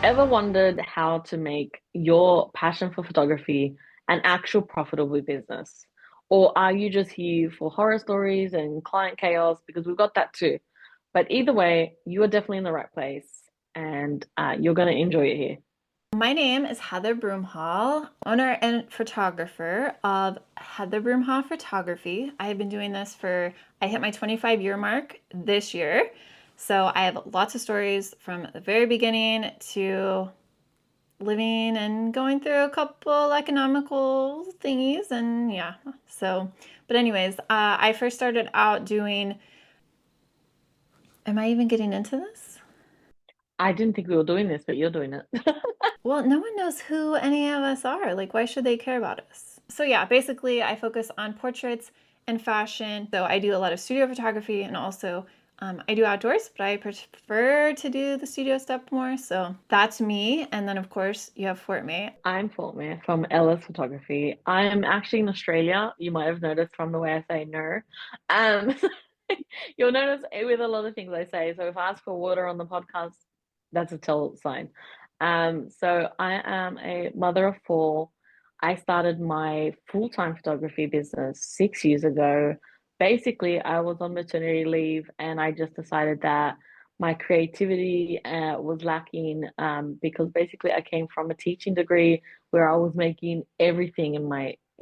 Ever wondered how to make your passion for photography an actual profitable business? Or are you just here for horror stories and client chaos? Because we've got that too. But either way, you are definitely in the right place and you're going to enjoy it here. My name is Heather Broomhall, owner and photographer of Heather Broomhall Photography. I have been doing this I hit my 25-year mark this year. So I have lots of stories from the very beginning to living and going through a couple economical thingies. And yeah, but anyways, I first started out doing, am I even getting into this? I didn't think we were doing this, but you're doing it. Well, no one knows who any of us are. Like, why should they care about us? So, yeah, basically, I focus on portraits and fashion. So, I do a lot of studio photography and also I do outdoors, but I prefer to do the studio stuff more. So, that's me. And then, of course, you have Fortme. I'm Fortme from Ella's Photography. I am actually in Australia. You might have noticed from the way I say no. Um, you'll notice with a lot of things I say. So if I ask for water on the podcast, that's a tell sign. So I am a mother of four. I started my full-time photography business 6 years ago. Basically, I was on maternity leave and I just decided that my creativity was lacking because basically I came from a teaching degree where I was making everything in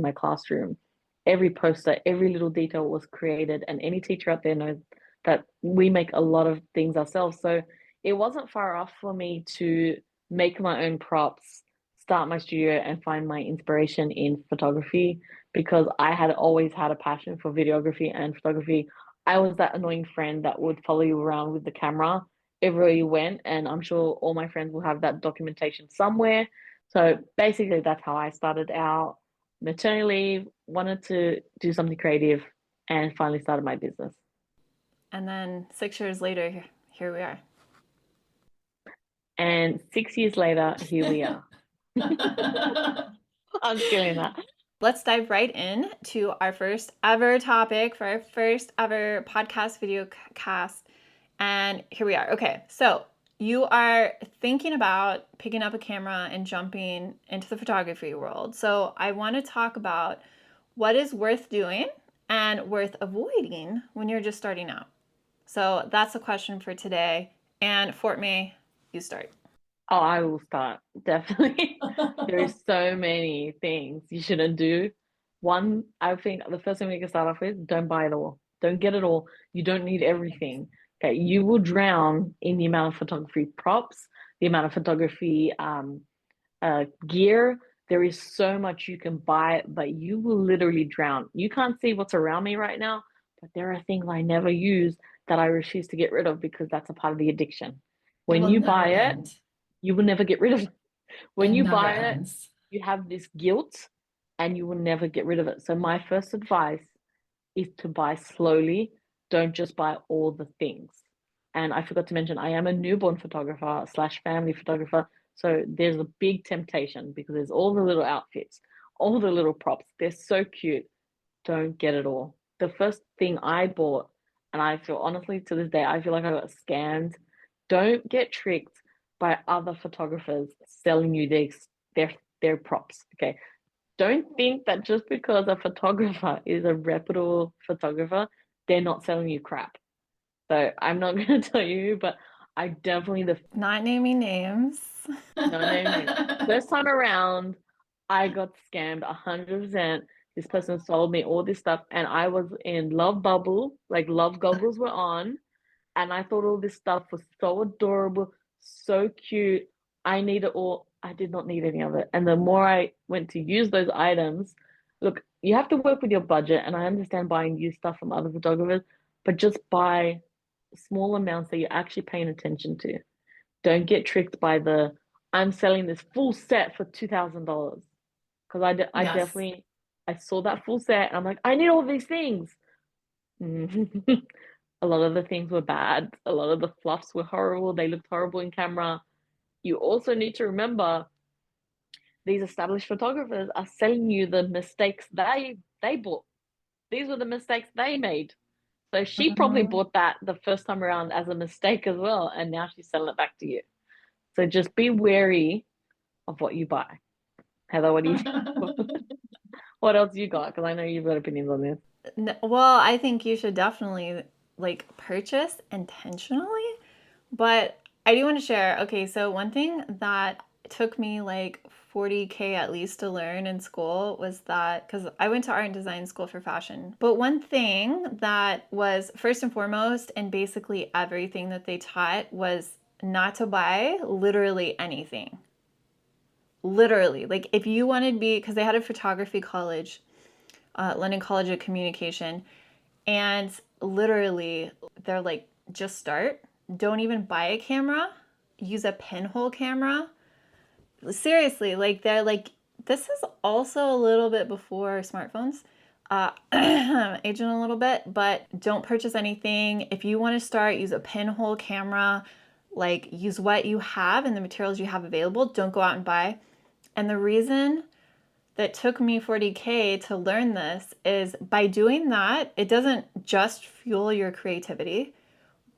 my classroom. Every poster, every little detail was created, and any teacher out there knows that we make a lot of things ourselves. So it wasn't far off for me to make my own props, start my studio, and find my inspiration in photography because I had always had a passion for videography and photography. I was that annoying friend that would follow you around with the camera everywhere you went, and I'm sure all my friends will have that documentation somewhere. So basically, that's how I started out maternity leave, wanted to do something creative, and finally started my business. And then 6 years later, here we are. And 6 years later, here we are. I'm feeling that. Let's dive right in to our first ever topic for our first ever podcast video cast. And here we are. Okay, so you are thinking about picking up a camera and jumping into the photography world. So I want to talk about what is worth doing and worth avoiding when you're just starting out. So that's the question for today. And Fort May, you start. Oh, I will start. Definitely. There is so many things you shouldn't do. One, I think the first thing we can start off with, don't buy it all. Don't get it all. You don't need everything. Okay, you will drown in the amount of photography props, the amount of photography gear. There is so much you can buy, but you will literally drown. You can't see what's around me right now, but there are things I never use that I refuse to get rid of because that's a part of the addiction. It When will you never buy it, end. you will never get rid of it. When It you never buy it, ends. you have this guilt and you will never get rid of it. So my first advice is to buy slowly. Don't just buy all the things. And I forgot to mention, I am a newborn photographer slash family photographer. So there's a big temptation because there's all the little outfits, all the little props. They're so cute. Don't get it all. The first thing I bought, and I feel honestly to this day, I feel like I got scammed. Don't get tricked by other photographers selling you their their props. Okay. Don't think that just because a photographer is a reputable photographer, they're not selling you crap. So I'm not going to tell you, but I definitely the Not naming names. no name names. First time around, I got scammed 100%. This person sold me all this stuff, and I was in love bubble, like love goggles were on, and I thought all this stuff was so adorable, so cute. I needed all. I did not need any of it. And the more I went to use those items, look, you have to work with your budget, and I understand buying used stuff from other photographers, but just buy small amounts that you're actually paying attention to. Don't get tricked by the I'm selling this full set for $2,000 because I Yes. definitely I saw that full set and I'm like I need all these things. A lot of the things were bad. A lot of the fluffs were horrible. They looked horrible in camera. You also need to remember these established photographers are selling you the mistakes they bought. These were the mistakes they made. So she probably Mhm. bought that the first time around as a mistake as well, and now she's selling it back to you. So just be wary of what you buy. Heather, what do you think? What else you got? Because I know you've got opinions on this. Well, I think you should definitely like purchase intentionally, but I do want to share. Okay, so one thing that took me like 40K at least to learn in school was that because I went to art and design school for fashion. But one thing that was first and foremost, and basically everything that they taught was not to buy literally anything. Literally, like if you wanted to be, because they had a photography college, London College of Communication, and literally they're like, just start. Don't even buy a camera. Use a pinhole camera. Seriously, like they're like, this is also a little bit before smartphones. Aging a little bit, but don't purchase anything. If you want to start, use a pinhole camera. Like use what you have and the materials you have available. Don't go out and buy. And the reason that took me 40K to learn this is by doing that, it doesn't just fuel your creativity,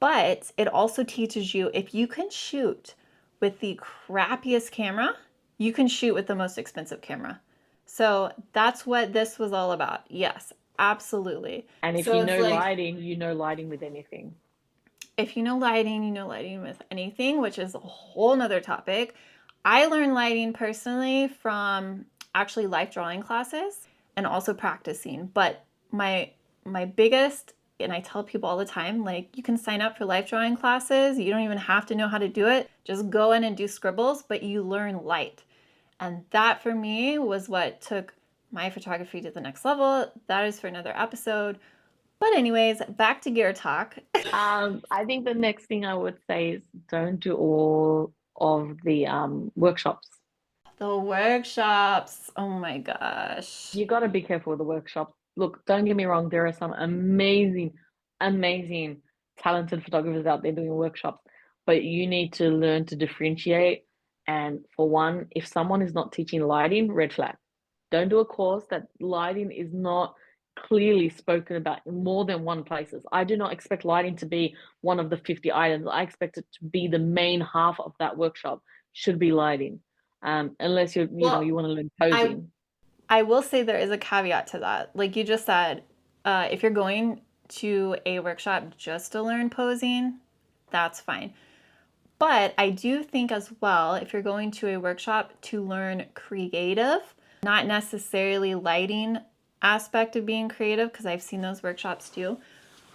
but it also teaches you if you can shoot with the crappiest camera, you can shoot with the most expensive camera. So that's what this was all about. Yes, absolutely. And if So you it's know like, lighting, you know lighting with anything. if you know lighting with anything, which is a whole nother topic. I learned lighting personally from actually life drawing classes and also practicing. But my biggest, and I tell people all the time, like you can sign up for life drawing classes. You don't even have to know how to do it. Just go in and do scribbles, but you learn light. And that for me was what took my photography to the next level. That is for another episode. But anyways, back to gear talk. I think the next thing I would say is don't do all of the workshops. The workshops. Oh my gosh. You got to be careful with the workshops. Look, don't get me wrong, there are some amazing, amazing, talented photographers out there doing workshops, but you need to learn to differentiate. And for one, if someone is not teaching lighting, red flag. Don't do a course that lighting is not clearly spoken about in more than one places. I do not expect lighting to be one of the 50 items. I expect it to be the main half of that workshop should be lighting. Unless Well, you want to learn I posing. I will say there is a caveat to that. Like you just said, if you're going to a workshop just to learn posing, that's fine. But I do think as well, if you're going to a workshop to learn creative, not necessarily lighting aspect of being creative, because I've seen those workshops too.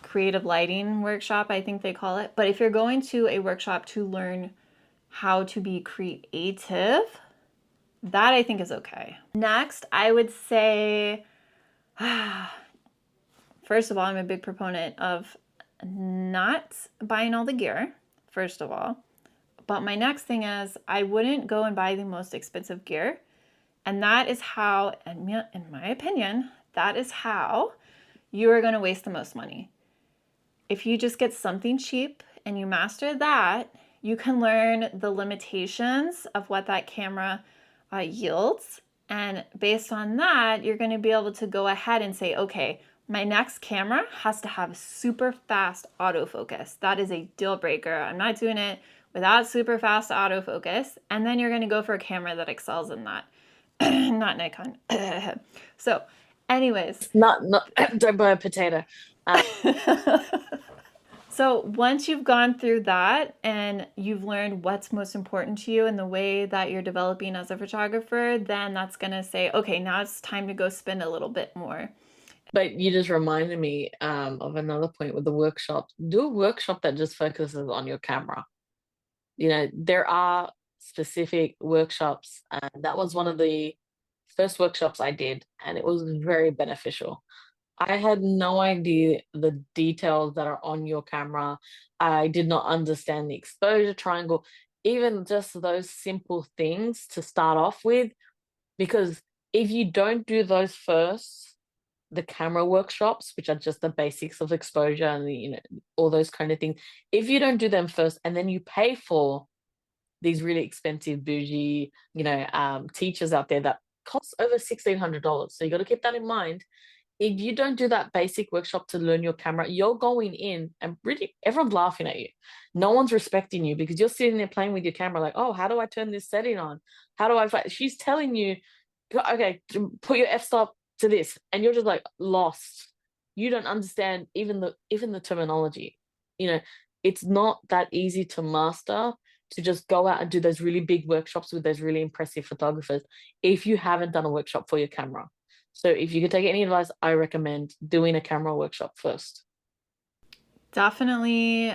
Creative lighting workshop, I think they call it. But if you're going to a workshop to learn how to be creative, that I think is okay. Next, I would say, first of all, I'm a big proponent of not buying all the gear, first of all. But my next thing is, I wouldn't go and buy the most expensive gear. And that is how, in my opinion, that is how you are going to waste the most money. If you just get something cheap and you master that, you can learn the limitations of what that camera yields. And based on that, you're going to be able to go ahead and say, okay, my next camera has to have super fast autofocus. That is a deal breaker. I'm not doing it without super fast autofocus. And then you're going to go for a camera that excels in that. Not Nikon. So, anyways. Not don't buy a potato. So once you've gone through that and you've learned what's most important to you and the way that you're developing as a photographer, then that's going to say, okay, now it's time to go spend a little bit more. But you just reminded me of another point with the workshop. Do a workshop that just focuses on your camera. There are specific workshops, and that was one of the first workshops I did, and it was very beneficial. I had no idea the details that are on your camera. I did not understand the exposure triangle, even just those simple things to start off with, because if you don't do those first, the camera workshops, which are just the basics of exposure and all those kind of things, if you don't do them first and then you pay for these really expensive bougie, teachers out there that cost over $1,600. So you got to keep that in mind. if you don't do that basic workshop to learn your camera, you're going in and really everyone's laughing at you. No one's respecting you because you're sitting there playing with your camera, like, oh, how do I turn this setting on? How do I find? She's telling you, okay, put your f-stop to this, and you're just like lost. You don't understand even the terminology. You know, it's not that easy to master to just go out and do those really big workshops with those really impressive photographers if you haven't done a workshop for your camera. So if you could take any advice, I recommend doing a camera workshop first. Definitely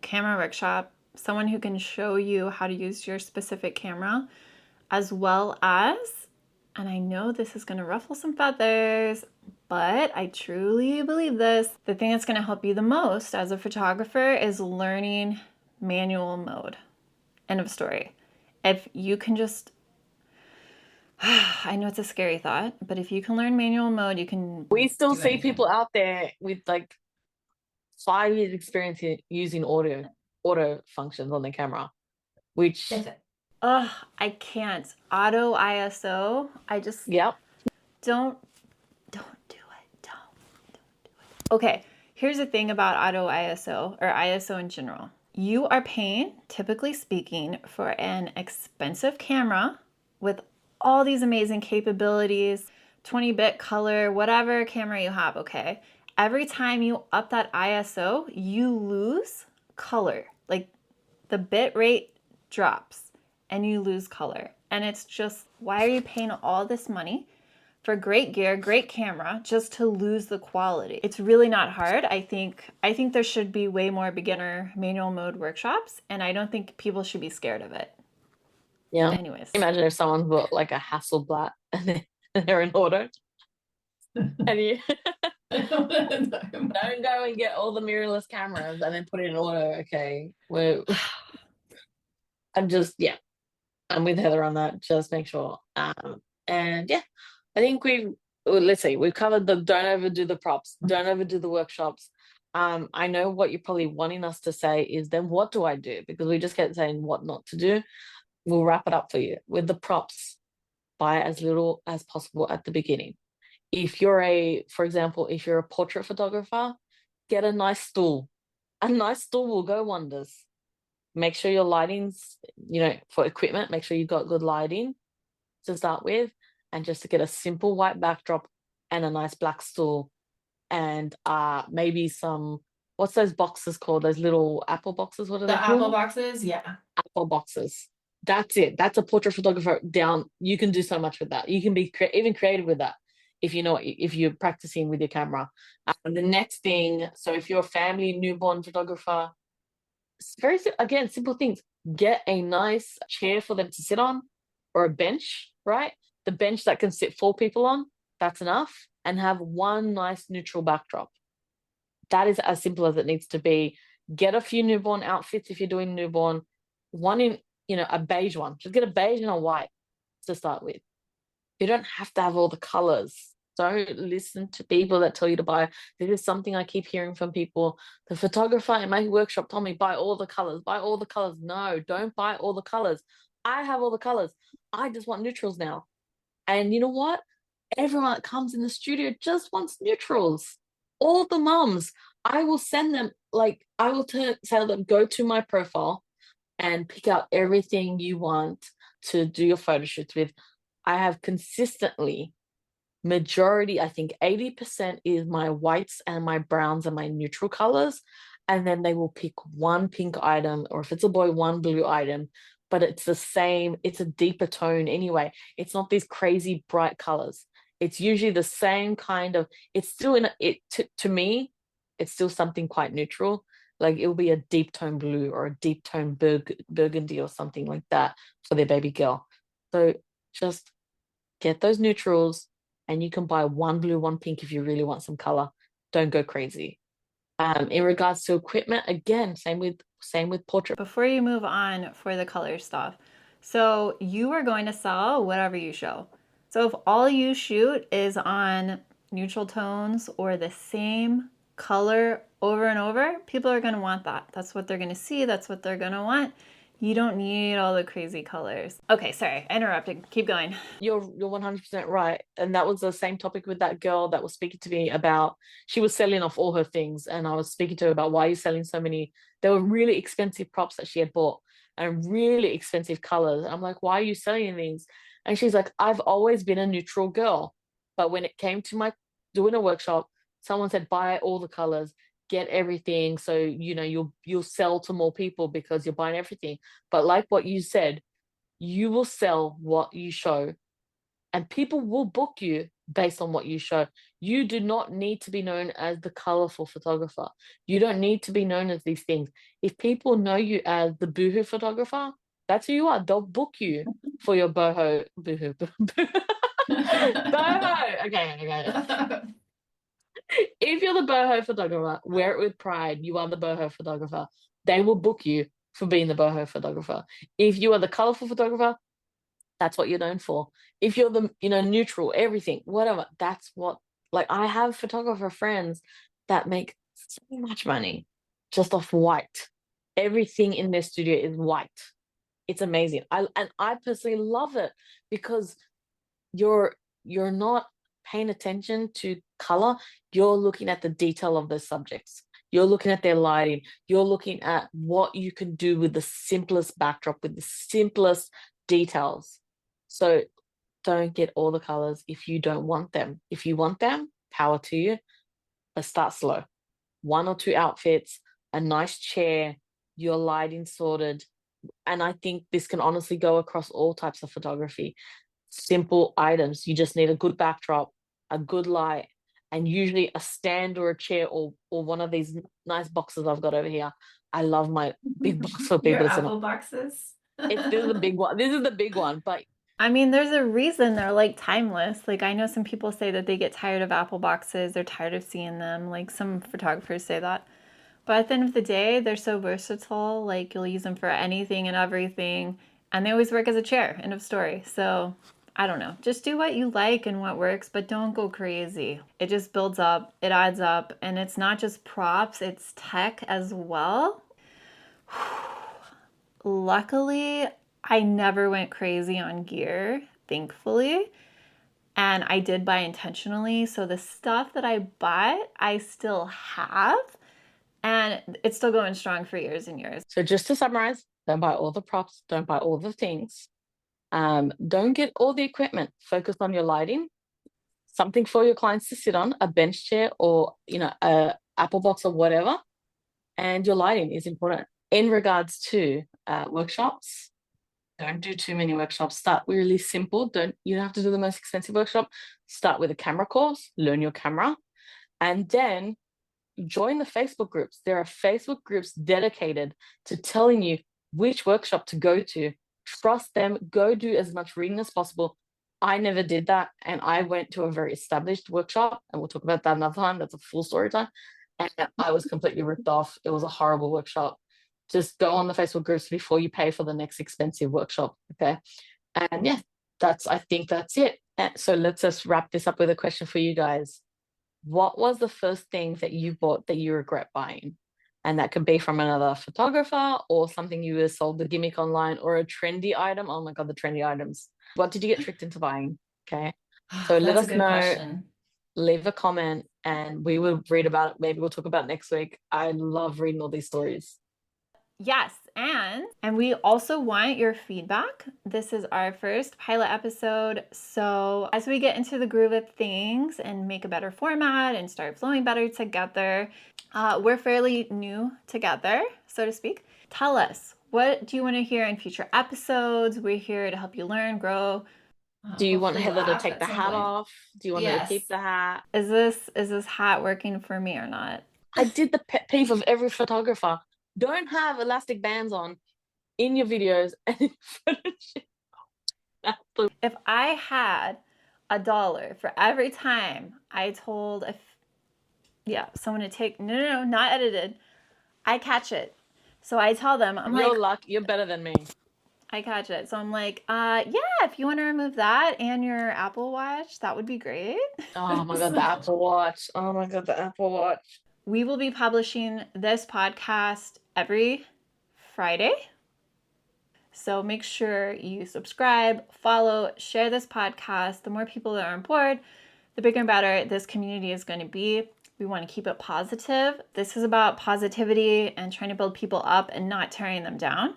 camera workshop, someone who can show you how to use your specific camera, as well as, and I know this is going to ruffle some feathers, but I truly believe this, the thing that's going to help you the most as a photographer is learning manual mode. End of story. If you can just, I know it's a scary thought, but if you can learn manual mode, you can We still do see anything. people out there with like 5 years experience in using auto functions on the camera, which If it, ugh, I can't. Auto ISO, I just yep. don't don't do it. Don't do it. Okay, here's the thing about auto ISO or ISO in general. You are paying, typically speaking, for an expensive camera with all these amazing capabilities, 20-bit color, whatever camera you have, okay? Every time you up that ISO, you lose color. Like the bit rate drops and you lose color. And it's just, why are you paying all this money for great gear, great camera, just to lose the quality? It's really not hard. I think there should be way more beginner manual mode workshops, and I don't think people should be scared of it. Yeah. Anyways. Imagine if someone bought like a Hasselblad and they're in auto and you don't go and get all the mirrorless cameras and then put it in auto. Okay. I'm just, yeah, I'm with Heather on that. Just make sure. And yeah, I think let's see, we've covered the don't overdo the props, don't overdo the workshops. I know what you're probably wanting us to say is then what do I do? Because we just kept saying what not to do. We'll wrap it up for you with the props. Buy as little as possible at the beginning. If you're for example, if you're a portrait photographer, get a nice stool. A nice stool will go wonders. Make sure your lighting's, for equipment, make sure you've got good lighting to start with, and just to get a simple white backdrop and a nice black stool, and maybe some, what's those boxes called? Those little apple boxes, what are The they Apple called? boxes, yeah. Apple boxes. That's it. That's a portrait photographer down. You can do so much with that. You can be even creative with that if you know if you're practicing with your camera. The next thing, so if you're a family newborn photographer, it's again, simple things. Get a nice chair for them to sit on, or a bench, right? The bench that can sit 4 people on, that's enough. And have one nice neutral backdrop. That is as simple as it needs to be. Get a few newborn outfits if you're doing newborn. One in, a beige one. Just get a beige and a white to start with. You don't have to have all the colors. Don't listen to people that tell you to buy. This is something I keep hearing from people. The photographer in my workshop told me, buy all the colors, buy all the colors. No, don't buy all the colors. I have all the colors. I just want neutrals now. And you know what? Everyone that comes in the studio just wants neutrals. All the mums, I will send them, like, I will tell them, go to my profile and pick out everything you want to do your photo shoots with. I have consistently, majority, I think 80% is my whites and my browns and my neutral colors. And then they will pick one pink item, or if it's a boy, one blue item. But it's the same, it's a deeper tone anyway. It's not these crazy bright colors. It's usually the same kind of, it's still to me, it's still something quite neutral. Like it'll be a deep tone blue or a deep tone burgundy or something like that for their baby girl. So just get those neutrals, and you can buy one blue, one pink if you really want some color. Don't go crazy. In regards to equipment, again, same with portrait. Before you move on for the color stuff, so you are going to sell whatever you show. So if all you shoot is on neutral tones or the same color over and over, people are going to want that. That's what they're going to see. That's what they're going to want. You don't need all the crazy colors. Okay, sorry, I interrupted. Keep going. You're 100% right. And that was the same topic with that girl that was speaking to me about, she was selling off all her things. And I was speaking to her about, why are you selling so many? They were really expensive props that she had bought and really expensive colors. I'm like, why are you selling these? And she's like, I've always been a neutral girl. But when it came to my doing a workshop, someone said, buy all the colors, get everything. So, you'll sell to more people because you're buying everything. But like what you said, you will sell what you show, and people will book you based on what you show. You do not need to be known as the colorful photographer. You don't need to be known as these things. If people know you as the boohoo photographer, that's who you are. They'll book you for your boho boohoo. Boho. Okay, okay. If you're the boho photographer, wear it with pride. You are the boho photographer. They will book you for being the boho photographer. If you are the colorful photographer, that's what you're known for. If you're the, neutral, everything, whatever, that's what, like, I have photographer friends that make so much money just off white. Everything in their studio is white. It's amazing. I personally love it because you're not paying attention to color. You're looking at the detail of those subjects. You're looking at their lighting. You're looking at what you can do with the simplest backdrop, with the simplest details. So don't get all the colors if you don't want them. If you want them, power to you. But start slow. 1 or 2 outfits, a nice chair, your lighting sorted. And I think this can honestly go across all types of photography. Simple items. You just need a good backdrop, a good light, and usually a stand or a chair, or one of these nice boxes I've got over here. I love my big box for Your people to sit on. Apple boxes. This is the big one. This is the big one. But I mean, there's a reason they're like timeless. Like, I know some people say that they get tired of Apple boxes, they're tired of seeing them. Like, some photographers say that. But at the end of the day, they're so versatile. Like, you'll use them for anything and everything. And they always work as a chair. End of story. So, I don't know. Just do what you like and what works, but don't go crazy. It just builds up, it adds up. And it's not just props, it's tech as well. Luckily, I never went crazy on gear, thankfully. And I did buy intentionally. So the stuff that I bought, I still have. And it's still going strong for years and years. so just to summarize, don't buy all the props, don't buy all the things. Don't get all the equipment. Focus on your lighting, something for your clients to sit on, a bench chair or a Apple box or whatever. And your lighting is important. In regards to workshops, don't do too many workshops. Start really simple. You don't have to do the most expensive workshop. Start with a camera course, learn your camera, and then join the Facebook groups. There are Facebook groups dedicated to telling you which workshop to go to. Trust them. Go do as much reading as possible. I never did that, and I went to a very established workshop, and we'll talk about that another time. That's a full story time. And I was completely ripped off. It was a horrible workshop. Just go on the Facebook groups before you pay for the next expensive workshop. Okay. And yeah, I think that's it. And so let's just wrap this up with a question for you guys. What was the first thing that you bought that you regret buying? And that could be from another photographer or something you were sold the gimmick online or a trendy item. Oh my God, the trendy items. What did you get tricked into buying? Okay. So let That's a us good know. question. Leave a comment and we will read about it. Maybe we'll talk about it next week. I love reading all these stories. Yes, and we also want your feedback. This is our first pilot episode. So as we get into the groove of things and make a better format and start flowing better together, we're fairly new together, so to speak. Tell us, what do you want to hear in future episodes? We're here to help you learn, grow. Do you want Hopefully Heather to laugh take at the some hat point. off? Do you want her to keep Yes. the hat? Is this hat working for me or not? I did the pet peeve of every photographer. Don't have elastic bands on in your videos and in photos. If I had $1 for every time I told someone to take no, not edited, I catch it. So I tell them, You're lucky. You're better than me. I catch it. So I'm like, yeah, if you want to remove that and your Apple Watch, that would be great. Oh my God, the Apple Watch. Oh my God, the Apple Watch. We will be publishing this podcast every Friday. So make sure you subscribe, follow, share this podcast. The more people that are on board, the bigger and better this community is going to be. We want to keep it positive. This is about positivity and trying to build people up and not tearing them down.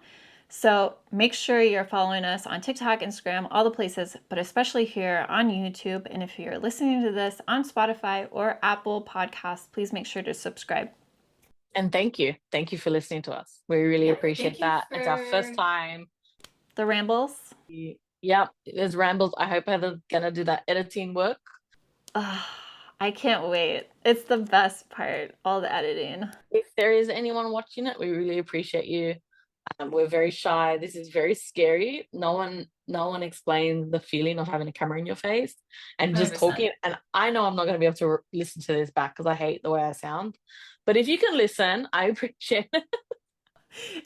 So make sure you're following us on TikTok, Instagram, all the places, but especially here on YouTube. And if you're listening to this on Spotify or Apple Podcasts, please make sure to subscribe. And thank you. Thank you for listening to us. We really appreciate that. It's our first time. The rambles. Yep, there's rambles. I hope Heather's gonna do that editing work. I can't wait. It's the best part, all the editing. If there is anyone watching it, we really appreciate you. We're very shy. This is very scary. No one explains the feeling of having a camera in your face and just 100%. talking. And I know I'm not going to be able to listen to this back because I hate the way I sound. But if you can listen, I appreciate it.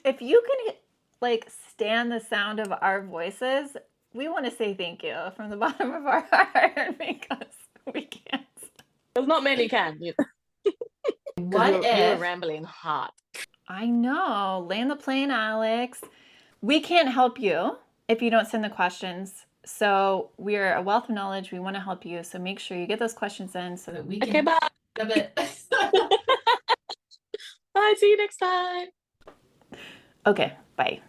If you can like stand the sound of our voices, we want to say thank you from the bottom of our heart because we can't. There's not many can. What you were rambling hard. I know. Land the plane, Alex. We can't help you if you don't send the questions. So we're a wealth of knowledge. We want to help you. So make sure you get those questions in so that we can. Okay, bye. Bye. See you next time. Okay, bye.